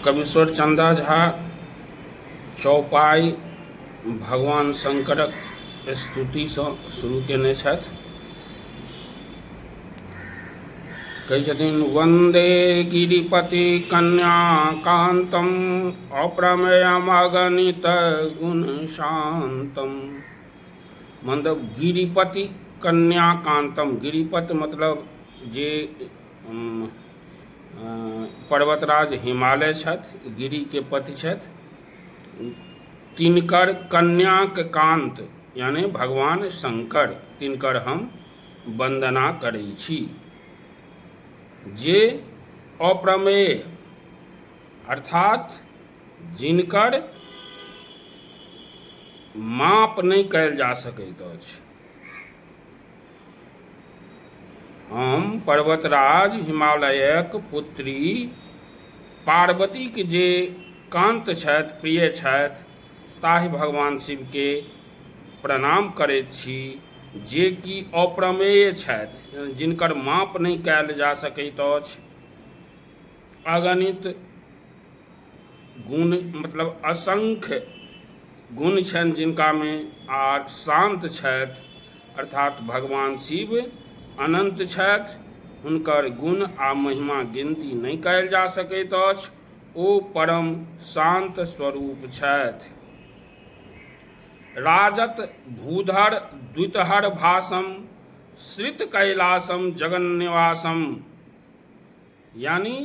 कविश्वर चंदा झा चौपाई भगवान शंकरक स्तुतिसँ शुरू केने छथि। कहै छथिन वन्दे गिरिपति कन्या कांतम अप्रमेयमगणित गुण शांतम। मतलब गिरिपति कन्या कांतम, गिरिपति मतलब जे पर्वतराज हिमालय छथि, गिरी के पति छथि, तिनकर कन्याक कांत यानी भगवान शंकर, तिनकर हम वंदना करै छी। जे अप्रमेय अर्थात जिनकर माप नहीं कयल जा सकैत अछि। हम पर्वतराज हिमालयक पुत्री पार्वती के जे कांत छथि, प्रिय छथि, ताहि भगवान शिव के प्रणाम करैत छी, जे कि अप्रमेय छथि, जिनकर माप नहीं कयल जा सकैत अछि। अगणित गुण मतलब असंख्य गुण छनि जिनका में, आर शांत छथि अर्थात भगवान शिव अनंत छथि, हुनकर गुण आ महिमा गिनती नहीं कयल जा सकैत अछि। ओ परम शांत स्वरूप छथि। राजत भूधर द्वितहर भासम श्रित कैलासम जगन्निवासम। यानी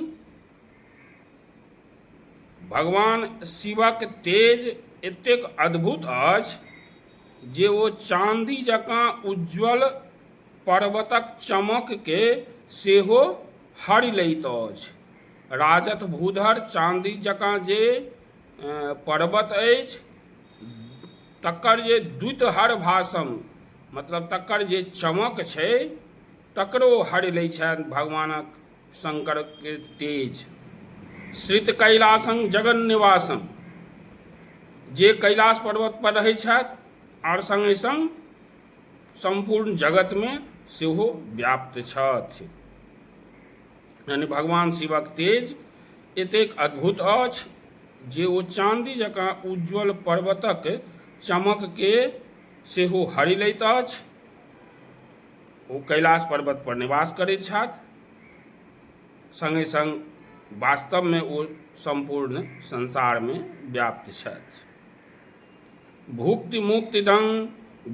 भगवान शिवक तेज एतेक अद्भुत अछि जे ओ चांदी जकाँ उज्ज्वल पर्वतक चमक के सेहो हरि लैत अछि। राजत भूधर चांदी जकाँ जे पर्वत अछि, तकर जे द्वितहर भासम मतलब तकर जे चमक छै, तकरो हरि लै छनि भगवानक शंकर के तेज। श्रित कैलासं जगन्निवासम, जे कैलाश पर्वत पर रहै छथि और संगे संग संपूर्ण जगत में सेहो व्याप्त छथि। यानी भगवान शिवक तेज एतेक अद्भुत अछि जे ओ चांदी जकाँ उज्ज्वल पर्वतक चमक के सेहो हरि लैत अछि। ओ कैलाश पर्वत पर निवास करैत छथि, संगे संग वास्तव में ओ संपूर्ण संसार में व्याप्त छथि। भुक्ति मुक्तिदं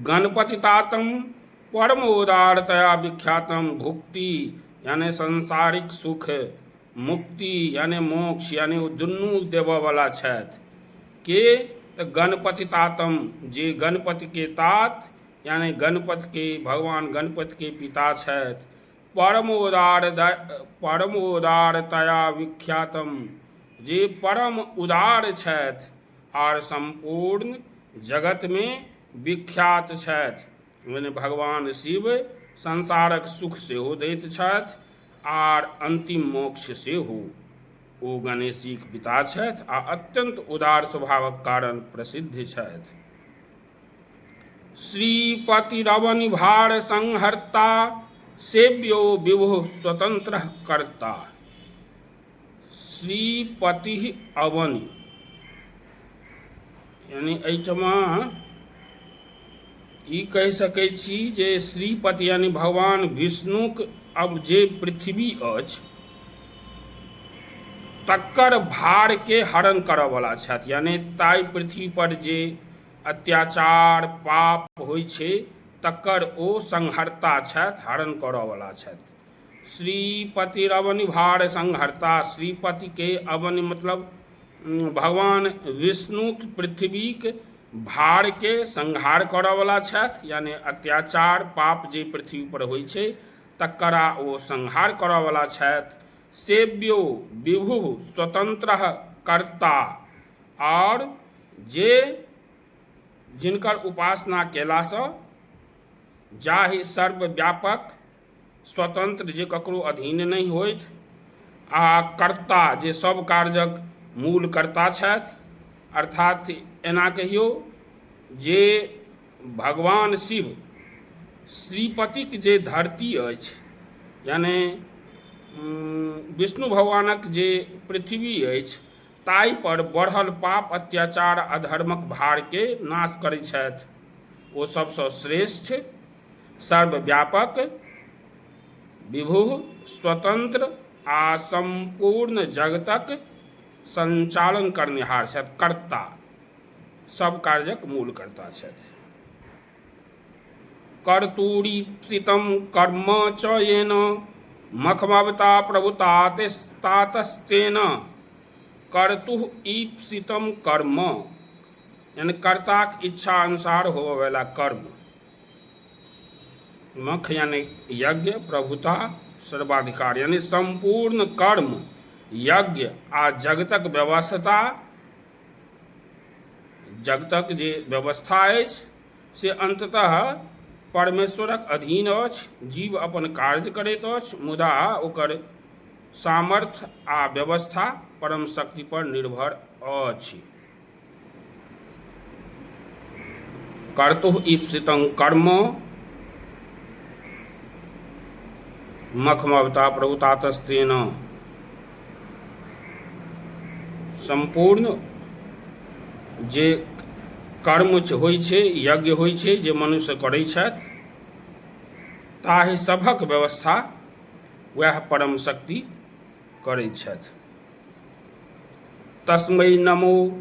गणपति तातम परमोदारतया विख्यातम। भुक्ति यानी संसारिक सुख, मुक्ति यानी मोक्ष, यानी वो दुनू देवऽ वाला छथि के तो गणपति तातम, जे गणपति के तात यानी गणपति के भगवान गणपति के पिता छथि। परम उदारतया विख्यातम, जे परम उदार छथि और संपूर्ण जगत में विख्यात छथि। यानी भगवान शिव संसारक सुख सेहो दैत छथि आर अंतिम मोक्ष सेहो। ओ गणेश जी के पिता छथि आ अत्यंत उदार स्वभावक कारण प्रसिद्ध छथि। श्रीपति रवनि भार संहर्ता सेव्यो विभु स्वतंत्र कर्ता। श्रीपति अवनि यानी एहिठमा ई कहि सकैत छी जे श्रीपति यानी भगवान विष्णुक अब जे पृथ्वी अछि तकर भार के हरण करऽ वाला छथि। यानी ताइ पृथ्वी पर जे अत्याचार पाप होइ छै तकर ओ संहर्ता छथि, हरण करऽ वाला छथि। श्रीपति अवनि भार संहर्ता, श्रीपति के अवनि मतलब भगवान विष्णु पृथ्वी के भार के संहार करऽ वाला छथि। यानी अत्याचार पाप जे पृथ्वी पर होइ छै तकरा ओ संहार करऽ वाला छथि। सेव्यो विभु स्वतंत्र कर्ता, और जे जिनकर उपासना केलासँ जाहि सर्वव्यापक स्वतंत्र जे ककरो अधीन नहीं होइत, आ कर्ता जे सब कार्यक मूल कर्ता छथि। अर्थात एना कहियो जे भगवान शिव श्रीपतिक जे धरती अछि, यानी विष्णु भगवानक जे पृथ्वी अछि ताहि पर बढ़ल पाप अत्याचार अधर्मक भार के नाश करैत छथि। ओ सबसँ श्रेष्ठ, सर्वव्यापक, विभु, स्वतंत्र आ संपूर्ण जगतक संचालन करनिहार छथि, कर्ता, सब कार्यक मूल कर्ता छथि। कर्तुरीप्सितं कर्म च येन मखमवता प्रभुतातस्तेन। कर्तुः ईप्सितं कर्म यानी कर्ताक इच्छा अनुसार होबय वाला कर्म। मख यानी यज्ञ, प्रभुता सर्वाधिकार यानी संपूर्ण कर्म, यज्ञ आ जगतक व्यवस्था, जगतक जे व्यवस्था अछि से अंततः परमेश्वरक अधीन अछि। जीव अपन कार्य करैत अछि, मुदा ओकर सामर्थ्य आ व्यवस्था परम शक्ति पर निर्भर अछि। कर्तुः ईप्सितं कर्म मखमवता प्रभुतातस्तेन। संपूर्ण जे कर्म होइ छै, यज्ञ होइ छै, जे मनुष्य करै छथि, ताहि सभक व्यवस्था वएह परम शक्ति करैत छथि। तस्मै नमो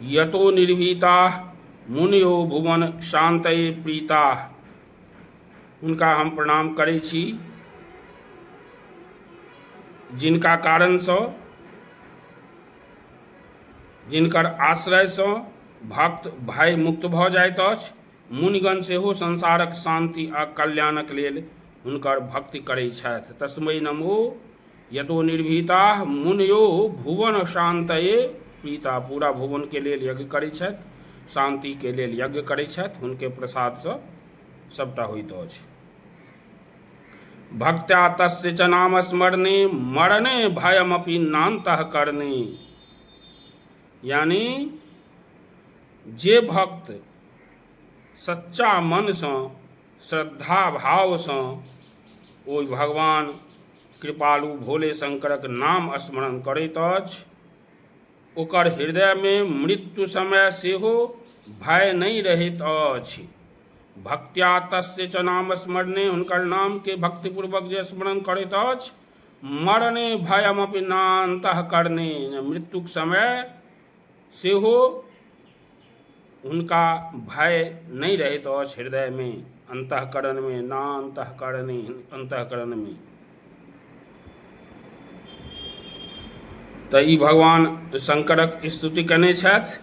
यतो निर्भीताः मुनयो भुवन शान्तये प्रीताः। हुनका हम प्रणाम करै छी जिनका कारणसँ, जिनकर आश्रयसँ भक्त भय मुक्त भऽ जाइत अछि। मुनिगण सेहो संसारक शांति आ कल्याणक लेल हुनकर भक्ति करैत छथि। तस्मै नमो यतो निर्भीताः मुनयो भुवन शान्तये प्रीता। पूरा भुवन के लेल यज्ञ करैत छथि, शांति के लेल यज्ञ करैत छथि, हुनके प्रसादसँ सबटा होइत अछि। भक्त्या तस्य च नाम स्मरणे मरणे भयमपि नान्तःकरणे। यानी जे भक्त सच्चा मनसँ, श्रद्धा भावसँ ओहि भगवान कृपालु भोले शंकरक नाम स्मरण करैत अछि, ओकर हृदयमे मृत्यु समय सेहो भय नहीं रहैत अछि। भक्त्या तस्य च नाम स्मरणे, हुनकर नाम के भक्तिपूर्वक जे स्मरण करैत अछि, मरणे भयमपि नान्तःकरणे, मृत्युक समय सेहो हुनका भय नहीं रहैत अछि हृदय में, अंतःकरण में, नान्तःकरणे अंतःकरण में। तऽ ई भगवान शंकरक स्तुति कयने छथि।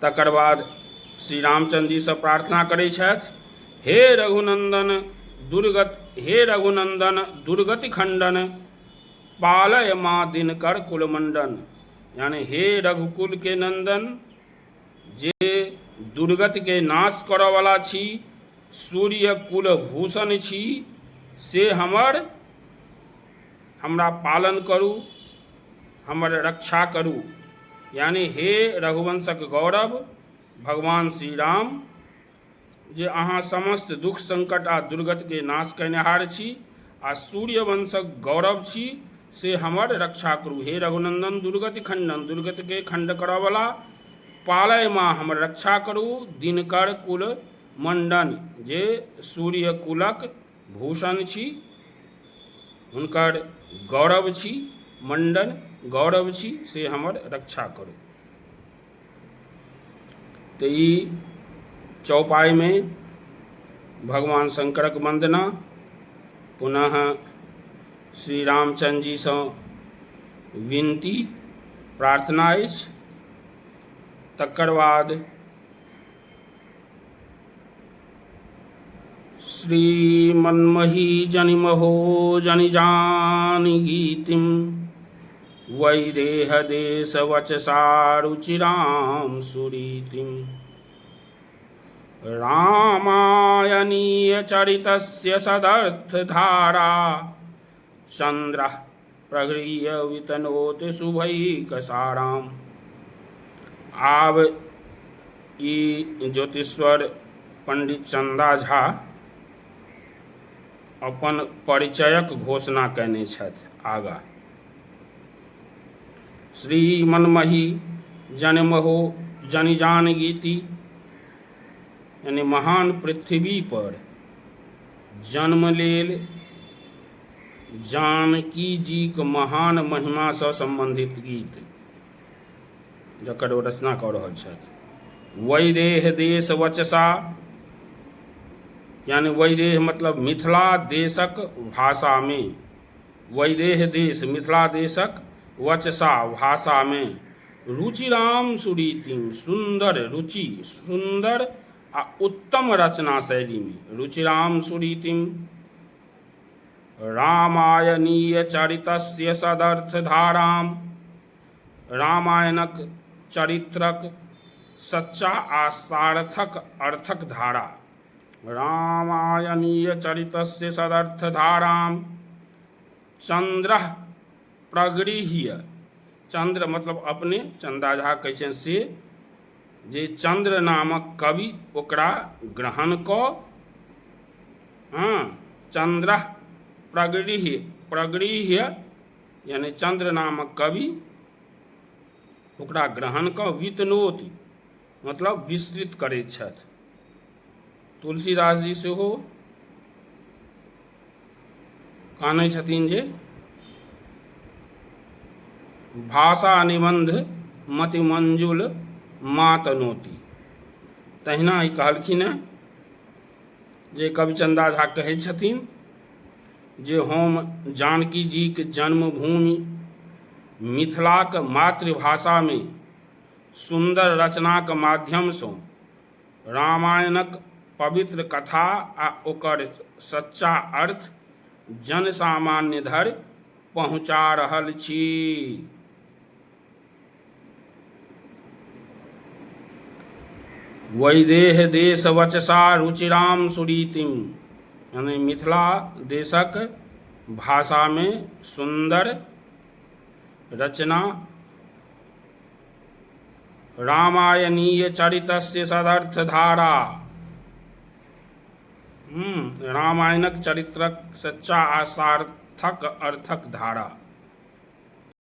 तकर बाद श्री रामचंद्र जी से प्रार्थना करैत छथि, हे रघुनंदन दुर्गति खंडन पालय माँ दिनकर कुलमंडन। यानी हे रघुकुल के नंदन, जे दुर्गति के नाश करऽ वाला छी, सूर्य कुल भूषण छी, से हमरा पालन करू, हमर रक्षा करू। यानी हे रघुवंशक गौरव भगवान श्री राम, जे अहाँ समस्त दुख संकट आ दुर्गति के नाश करनिहार छी आ सूर्य वंशक गौरव छी, से हमर रक्षा करू। हे रघुनंदन दुर्गति खंडन, दुर्गति के खंड करऽ वाला, पालय माँ हमर रक्षा करू, दिनकर कुल मंडन, जे सूर्य कुलक भूषण छी, हुनकर गौरव छी, मंडन गौरव छी, से हमर रक्षा करू। तो ई चौपाई में भगवान शंकरक वंदना, पुनः श्री रामचंद्र जी से विनती प्रार्थना अछि। तकर बाद श्रीमन्मही जनिमहो जनिजानि गीतिम वैदेह देश वचसा रुचिराम सुरीतिम। रामायणीय चरितस्य सदर्थ धारा चंद्रः प्रगृह्य वितनोति शुभैकसाराम। आब ई ज्योतिश्वर पंडित चंदा झा अपन परिचयक घोषणा कयने छथि। आगाँ श्रीमन्मही जनमहो जनिजान गीति, यानी महान पृथ्वी पर जन्म लेल जानकी जी के महान महिमा से संबंधित गीत जकर ओ रचना कऽ रहल छथि। वैदेह देश वचसा, यानी वैदेह मतलब मिथिला देशक भाषा में, वैदेह देश मिथिला देशक वचसा भाषा में, रुचिराम सुरीतिम सुंदर रुचि सुंदर आ उत्तम रचना शैली में, रुचिराम सुरीतिम रामायणीय चरितस्य सदर्थ धाराम, रामायणक चरित्रक सच्चा आ सार्थक अर्थक धारा, रामायणीय चरितस्य सदर्थ धाराम चंद्र प्रगृह्य, चंद्र मतलब अपने चंदा झा कहै छनि से जे चंद्र नामक कवि ओकरा ग्रहण कऽ, चंद्र प्रगृह्य, प्रगृह्य यानी चंद्र नामक कवि ओकरा ग्रहण कऽ वितनोति मतलब विस्तृत करैत छथि। तुलसीदास जी सेहो कहने छथिन जे भाषा निबंध मति मंजुल मातनोति, तहिना ही कहलखिन हेँ जे कविचंदा झा कहै छथिन जे हम जानकी जी के जन्मभूमि मिथिलाक मातृभाषा में सुंदर रचनाक माध्यम सँ रामायणक पवित्र कथा आ ओकर सच्चा अर्थ जन सामान्य धरि पहुँचा रहल छी। वैदेह देश वचसा रुचिराम सुरीतिम, यानी मिथिला देशक भाषा में सुंदर रचना, रामायणीय चरितस्य सदर्थ धारा, रामायणक चरित्रक सच्चा आ सार्थक अर्थक धारा।